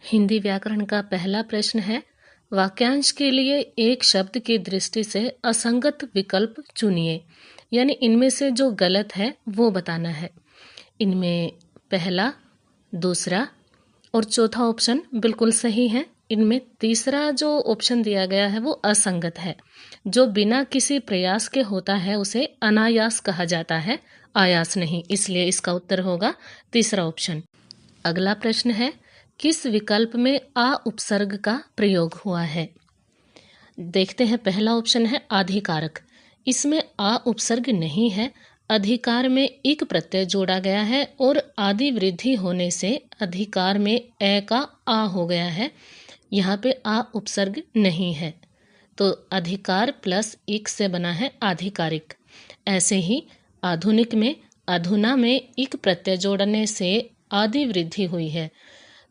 हिंदी व्याकरण का पहला प्रश्न है, वाक्यांश के लिए एक शब्द की दृष्टि से असंगत विकल्प चुनिए। यानी इनमें से जो गलत है वो बताना है। इनमें पहला, दूसरा और चौथा ऑप्शन बिल्कुल सही है। इनमें तीसरा जो ऑप्शन दिया गया है वो असंगत है। जो बिना किसी प्रयास के होता है उसे अनायास कहा जाता है, आयास नहीं। इसलिए इसका उत्तर होगा तीसरा ऑप्शन। अगला प्रश्न है, किस विकल्प में आ उपसर्ग का प्रयोग हुआ है? देखते हैं। पहला ऑप्शन है आधिकारक। इसमें आ उपसर्ग नहीं है। अधिकार में इक प्रत्यय जोड़ा गया है और आदि वृद्धि होने से अधिकार में ए का आ हो गया है। यहाँ पे आ उपसर्ग नहीं है, तो अधिकार प्लस इक से बना है आधिकारिक। ऐसे ही आधुनिक में अधुना में इक प्रत्यय जोड़ने से आदि वृद्धि हुई है।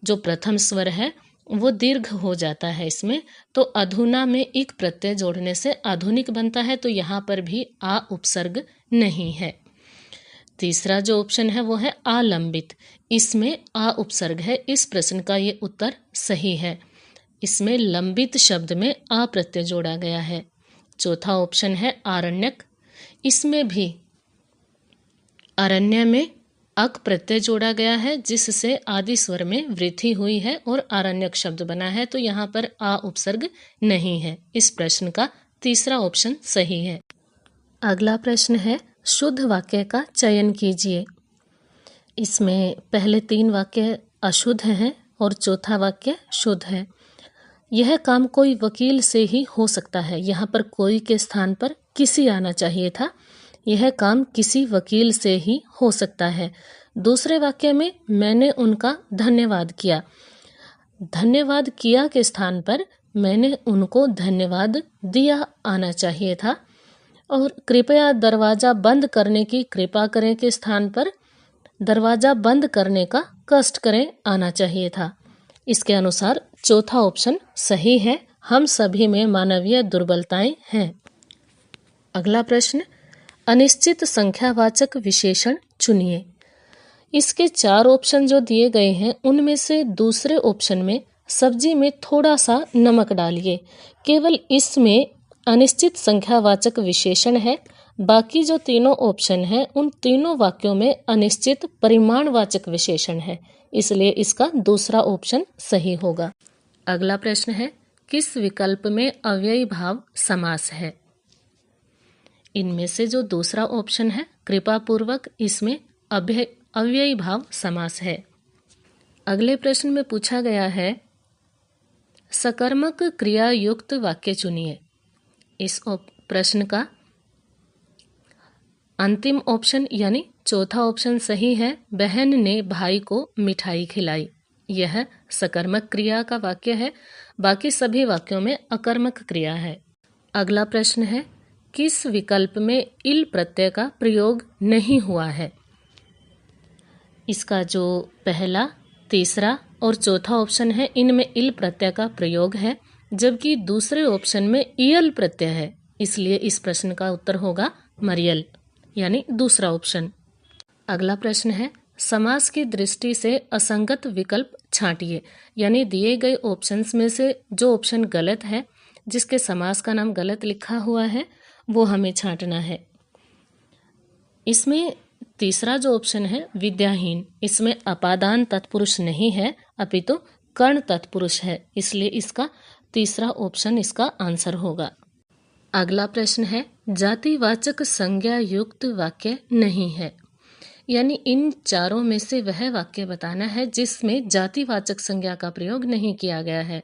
जो प्रथम स्वर है वो दीर्घ हो जाता है इसमें, तो अधुना में इक प्रत्यय जोड़ने से आधुनिक बनता है, तो यहाँ पर भी आ उपसर्ग नहीं है। तीसरा जो ऑप्शन है वो है आलंबित। इसमें आ उपसर्ग है। इस प्रश्न का ये उत्तर सही है। इसमें लंबित शब्द में आ प्रत्यय जोड़ा गया है। चौथा ऑप्शन है आरण्यक। इसमें भी अरण्य में अक प्रत्यय जोड़ा गया है जिससे आदि स्वर में वृद्धि हुई है और आरण्यक शब्द बना है, तो यहाँ पर आ उपसर्ग नहीं है। इस प्रश्न का तीसरा ऑप्शन सही है। अगला प्रश्न है, शुद्ध वाक्य का चयन कीजिए। इसमें पहले 3 वाक्य अशुद्ध हैं और चौथा वाक्य शुद्ध है। यह काम कोई वकील से ही हो सकता है। यहाँ पर कोई के स्थान पर किसी आना चाहिए था। यह काम किसी वकील से ही हो सकता है। दूसरे वाक्य में मैंने उनका धन्यवाद किया। धन्यवाद किया के स्थान पर मैंने उनको धन्यवाद दिया आना चाहिए था। और कृपया दरवाज़ा बंद करने की कृपा करें के स्थान पर दरवाज़ा बंद करने का कष्ट करें आना चाहिए था। इसके अनुसार चौथा ऑप्शन सही है। हम सभी में मानवीय दुर्बलताएं हैं। अगला प्रश्न, अनिश्चित संख्यावाचक विशेषण चुनिए। इसके 4 ऑप्शन जो दिए गए हैं उनमें से दूसरे ऑप्शन में सब्जी में थोड़ा सा नमक डालिए। केवल इसमें अनिश्चित संख्यावाचक विशेषण है। बाकी जो तीनों ऑप्शन हैं उन तीनों वाक्यों में अनिश्चित परिमाणवाचक विशेषण है, इसलिए इसका दूसरा ऑप्शन सही होगा। अगला प्रश्न है, किस विकल्प में अव्ययी भाव समास है? इनमें से जो दूसरा ऑप्शन है कृपापूर्वक, इसमें अव्ययी भाव समास है। अगले प्रश्न में पूछा गया है, सकर्मक क्रिया युक्त वाक्य चुनिए। इस प्रश्न का अंतिम ऑप्शन यानी चौथा ऑप्शन सही है। बहन ने भाई को मिठाई खिलाई। यह सकर्मक क्रिया का वाक्य है। बाकी सभी वाक्यों में अकर्मक क्रिया है। अगला प्रश्न है, किस विकल्प में इल प्रत्यय का प्रयोग नहीं हुआ है? इसका जो पहला, तीसरा और चौथा ऑप्शन है इनमें इल प्रत्यय का प्रयोग है, जबकि दूसरे ऑप्शन में इयल प्रत्यय है। इसलिए इस प्रश्न का उत्तर होगा मरियल, यानी दूसरा ऑप्शन। अगला प्रश्न है, समास की दृष्टि से असंगत विकल्प छांटिए। यानी दिए गए ऑप्शंस में से जो ऑप्शन गलत है, जिसके समास का नाम गलत लिखा हुआ है, वो हमें छांटना है। इसमें तीसरा जो ऑप्शन है विद्याहीन, इसमें अपादान तत्पुरुष नहीं है अपितु कर्ण तत्पुरुष है, इसलिए इसका तीसरा ऑप्शन इसका आंसर होगा। अगला प्रश्न है, जातिवाचक संज्ञा युक्त वाक्य नहीं है। यानी इन चारों में से वह वाक्य बताना है जिसमें जातिवाचक संज्ञा का प्रयोग नहीं किया गया है।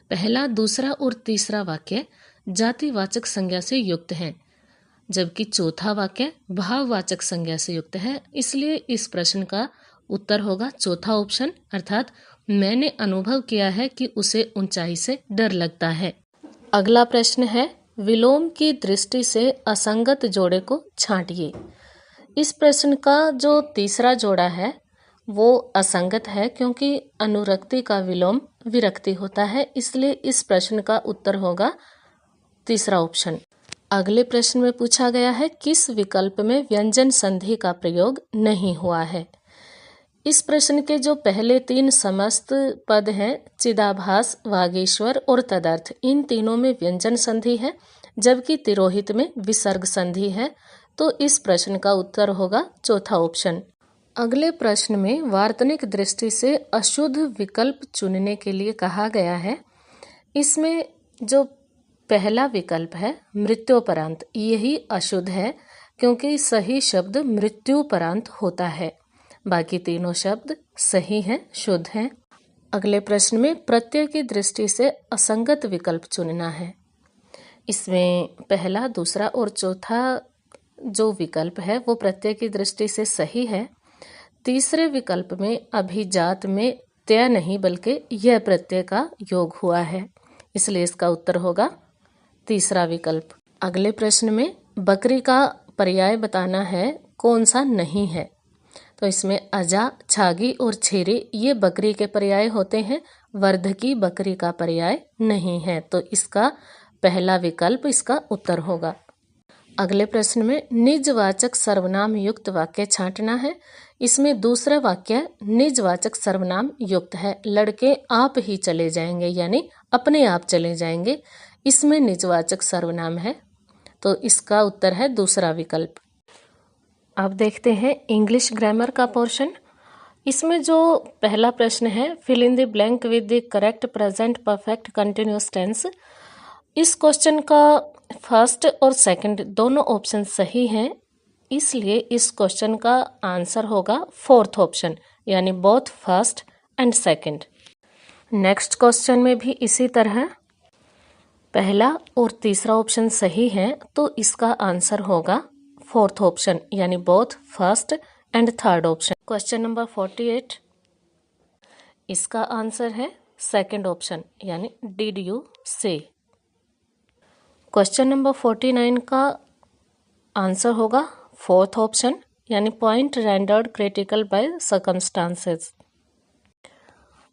पहला, दूसरा और तीसरा वाक्य जातिवाचक संज्ञा से युक्त हैं, जबकि चौथा वाक्य भाववाचक संज्ञा से युक्त है। इसलिए इस प्रश्न का उत्तर होगा चौथा ऑप्शन, अर्थात मैंने अनुभव किया है कि उसे ऊंचाई से डर लगता है। अगला प्रश्न है, विलोम की दृष्टि से असंगत जोड़े को छांटिए। इस प्रश्न का जो तीसरा जोड़ा है वो असंगत है, क्योंकि अनुरक्ति का विलोम विरक्ति होता है। इसलिए इस प्रश्न का उत्तर होगा तीसरा ऑप्शन। अगले प्रश्न में पूछा गया है, किस विकल्प में व्यंजन संधि का प्रयोग नहीं हुआ है? इस प्रश्न के जो पहले 3 समस्त पद हैं, चिदाभास, वागीश्वर और तदर्थ, इन तीनों में व्यंजन संधि है, जबकि तिरोहित में विसर्ग संधि है। तो इस प्रश्न का उत्तर होगा चौथा ऑप्शन। अगले प्रश्न में वार्तनिक दृष्टि से अशुद्ध विकल्प चुनने के लिए कहा गया है। इसमें जो पहला विकल्प है मृत्योपरांत, यही अशुद्ध है क्योंकि सही शब्द मृत्युपरांत होता है। बाकी तीनों शब्द सही हैं, शुद्ध हैं। अगले प्रश्न में प्रत्यय की दृष्टि से असंगत विकल्प चुनना है। इसमें पहला, दूसरा और चौथा जो विकल्प है वो प्रत्यय की दृष्टि से सही है। तीसरे विकल्प में अभिजात में त्य नहीं बल्कि यह प्रत्यय का योग हुआ है, इसलिए इसका उत्तर होगा तीसरा विकल्प। अगले प्रश्न में बकरी का पर्याय बताना है, कौन सा नहीं है। तो इसमें अजा, छागी और छेरी ये बकरी के पर्याय होते हैं, वर्धकी बकरी का पर्याय नहीं है। तो इसका पहला विकल्प इसका उत्तर होगा। अगले प्रश्न में निजवाचक सर्वनाम युक्त वाक्य छांटना है। इसमें दूसरा वाक्य निजवाचक सर्वनाम युक्त है, लड़के आप ही चले जाएंगे यानी अपने आप चले जाएंगे, इसमें निजवाचक सर्वनाम है। तो इसका उत्तर है दूसरा विकल्प। अब देखते हैं इंग्लिश ग्रामर का पोर्शन। इसमें जो पहला प्रश्न है, fill in the blank with the correct present perfect continuous tense, इस क्वेश्चन का फर्स्ट और सेकंड दोनों ऑप्शन सही हैं, इसलिए इस क्वेश्चन का आंसर होगा फोर्थ ऑप्शन, यानी both first and second. Next question में भी इसी तरह पहला और तीसरा ऑप्शन सही है, तो इसका आंसर होगा फोर्थ ऑप्शन, यानी both first and third option. Question number 48, इसका आंसर है सेकंड ऑप्शन, यानी did you say. Question number 49 का आंसर होगा फोर्थ ऑप्शन, यानी point rendered critical by circumstances.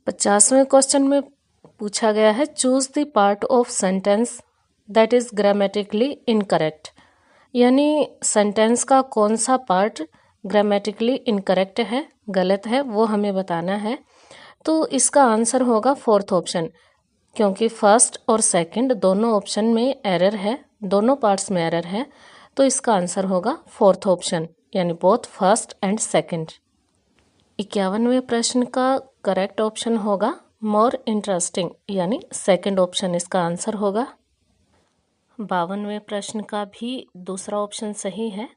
50वें क्वेश्चन में पूछा गया है, choose the part of sentence that is grammatically incorrect, यानी सेंटेंस का कौन सा पार्ट ग्रामेटिकली इनकरेक्ट है, गलत है, वो हमें बताना है। तो इसका आंसर होगा फोर्थ ऑप्शन, क्योंकि फर्स्ट और सेकंड दोनों ऑप्शन में एरर है, दोनों पार्ट्स में एरर है, तो इसका आंसर होगा फोर्थ ऑप्शन, यानी बोथ फर्स्ट एंड सेकंड। 51वें प्रश्न का करेक्ट ऑप्शन होगा मोर इंटरेस्टिंग, यानी सेकंड ऑप्शन इसका आंसर होगा। 52वें प्रश्न का भी दूसरा ऑप्शन सही है,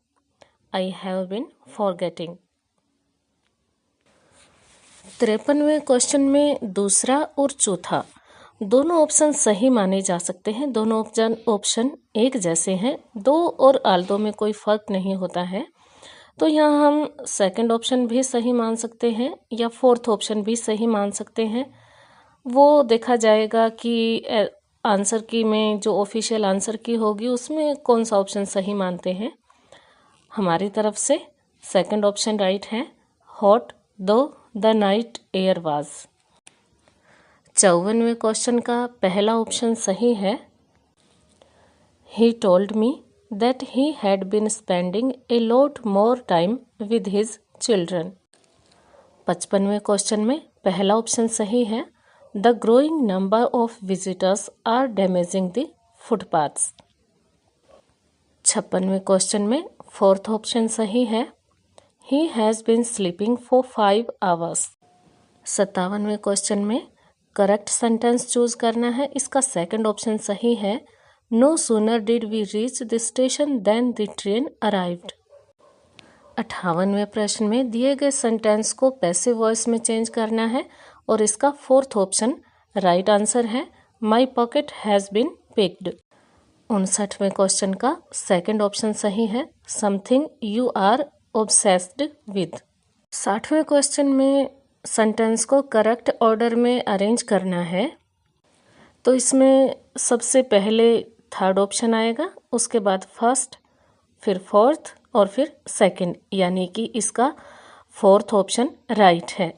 आई हैव बीन फॉरगेटिंग। 53वें क्वेश्चन में दूसरा और चौथा दोनों ऑप्शन सही माने जा सकते हैं, दोनों ऑप्शन एक जैसे हैं, दो और आल्दो में कोई फर्क नहीं होता है, तो यहाँ हम सेकंड ऑप्शन भी सही मान सकते हैं या फोर्थ ऑप्शन भी सही मान सकते हैं। वो देखा जाएगा कि आंसर की में जो ऑफिशियल आंसर की होगी उसमें कौन सा ऑप्शन सही मानते हैं। हमारी तरफ से सेकंड ऑप्शन राइट है, hot though the night air was. 54वें क्वेश्चन का पहला ऑप्शन सही है, he told me that he had been spending a lot more time with his children. 55वें क्वेश्चन में पहला ऑप्शन सही है, the growing number of visitors are damaging the footpaths. 56वें क्वेश्चन में फोर्थ ऑप्शन सही है, he has been sleeping for 5 hours। 57वें क्वेश्चन में करेक्ट सेंटेंस चूज करना है, इसका सेकंड ऑप्शन सही है, no sooner did we reach the station than the train arrived. 58वें प्रश्न में दिए गए सेंटेंस को पैसिव वॉइस में चेंज करना है और इसका फोर्थ ऑप्शन राइट आंसर है, my pocket has been picked. 59वें क्वेश्चन का सेकंड ऑप्शन सही है, something you are obsessed with. 60वें क्वेश्चन में सेंटेंस को करेक्ट ऑर्डर में अरेंज करना है, तो इसमें सबसे पहले थर्ड ऑप्शन आएगा, उसके बाद फर्स्ट, फिर फोर्थ और फिर सेकंड, यानी कि इसका फोर्थ ऑप्शन राइट है।